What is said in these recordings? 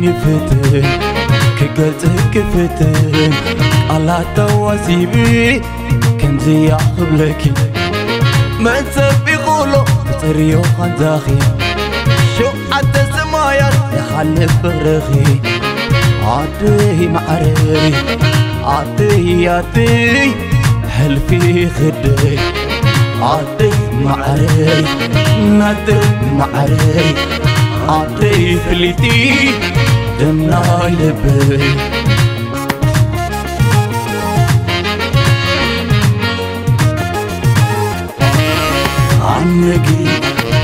يفتن كقلتك يفتن على تواسيبي كم زي قبلك ما تسبي غلو بتريو خنداخي شو عد سمايات يخلف برخي عدي معري عدي هلفي خدي عدي معري معري عطي فليتي دمنا لبي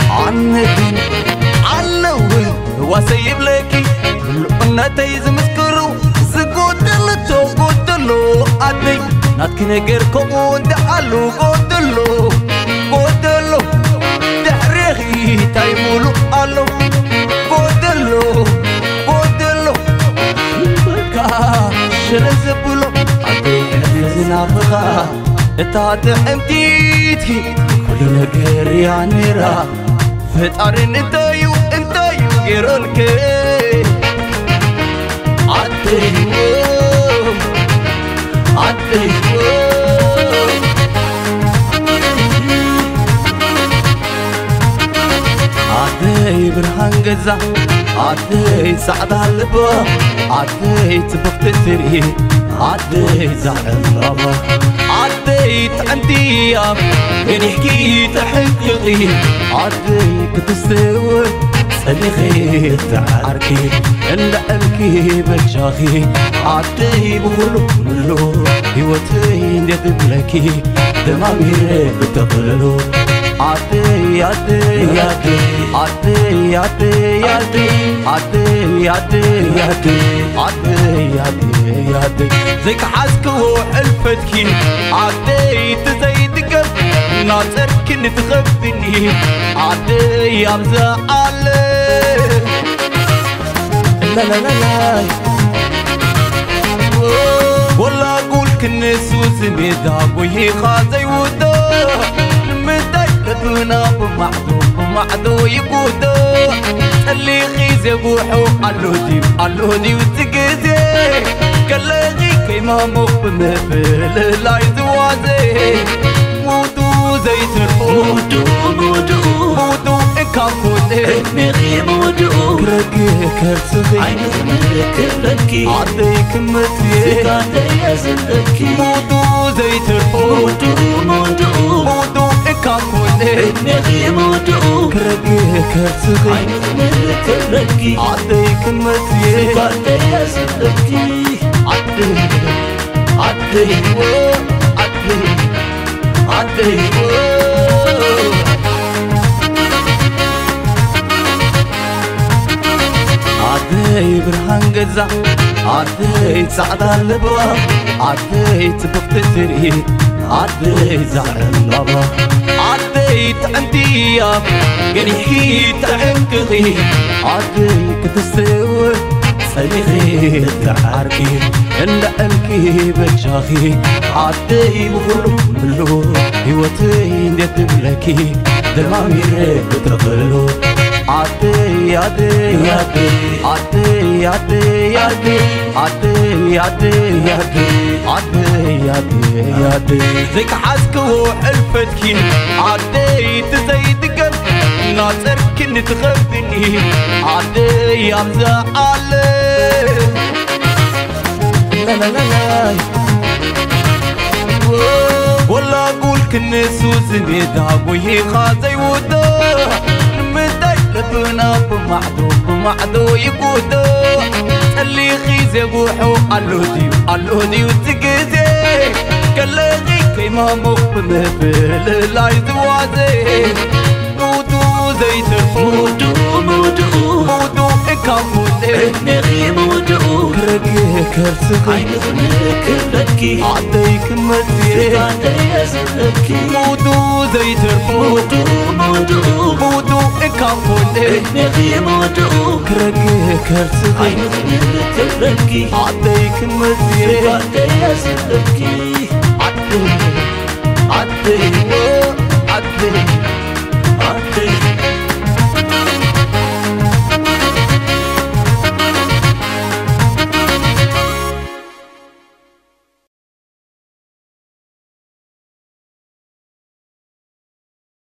عنكي علوي واسيب لكي لقنا تيز مسكرو قدلو عدي ناتك نجر كون دعلو قدلو دحريخي تايمولو قالو قدلو بكا شرزبلو عدي حزنا بخا اتعد امتيتي كل نجر يعني را فتارن انتايو غيرولك عدي عدي برهان جزا عدي سعد هالبا عدي تبقت تري عدي زعل ربا عدي عندي ياب نحكي تحققي عدي كتستوي سلخي تعركي عند قلبي بجاخي عدي بقولو ملو هوتي ندب لكي دمامي بتقلو عدي زيك حاسكو حلفتكي عدي تزيد قلب ناصر كنت تخبني عدي ابزع علي لا والله اقول كنسوس ميدا وهي خازي ودا متكتنا بمعدو يقودو اللي خيز يبوحو علودي وتقزي كلاغي كيما مقبن في لا يزوازي مودو زيت مودو كافوني مغي مودو كرقي كرسخي عينك ملك لكي عديك متي سكاتي يزلكي مودو زيت مودو كافوني مغي مودو كرقي كرسخي عينك ملك لكي عديك متي سكاتي يزلكي عدي عدي برهان جزا عدي سعد اللبا عدي تبقت تري عدي زعل ربا عدي عندي ياب قريحي تحققي عدي كتستوي سلخي تعركي عند قلبي بجاخي عدي بقولو ملو هوتي ندب لكي دمامي بتقلو عدي زيك حاسكو حلفتكي عدي تزيد قلب ناصر كنت تخبني عدي ابزع علي لا والله اقول كنسوس ميدا وهي خازي ودا متكتنا بمعدو يقودو اللي خيز يبوحو علودي وتقزي كلاغي كيما مقبن في لا يزوازي مودو زيت مودو كابولي نغيب ودعو كرقي كرسخي عين ظنك بكي عديك مزيد عدي أزلكي مودو زي تربو مودو كابولي نغيب ودعو كرقي كرسخي عين ظنك بكي عديك مزيد عدي أزلكي عدي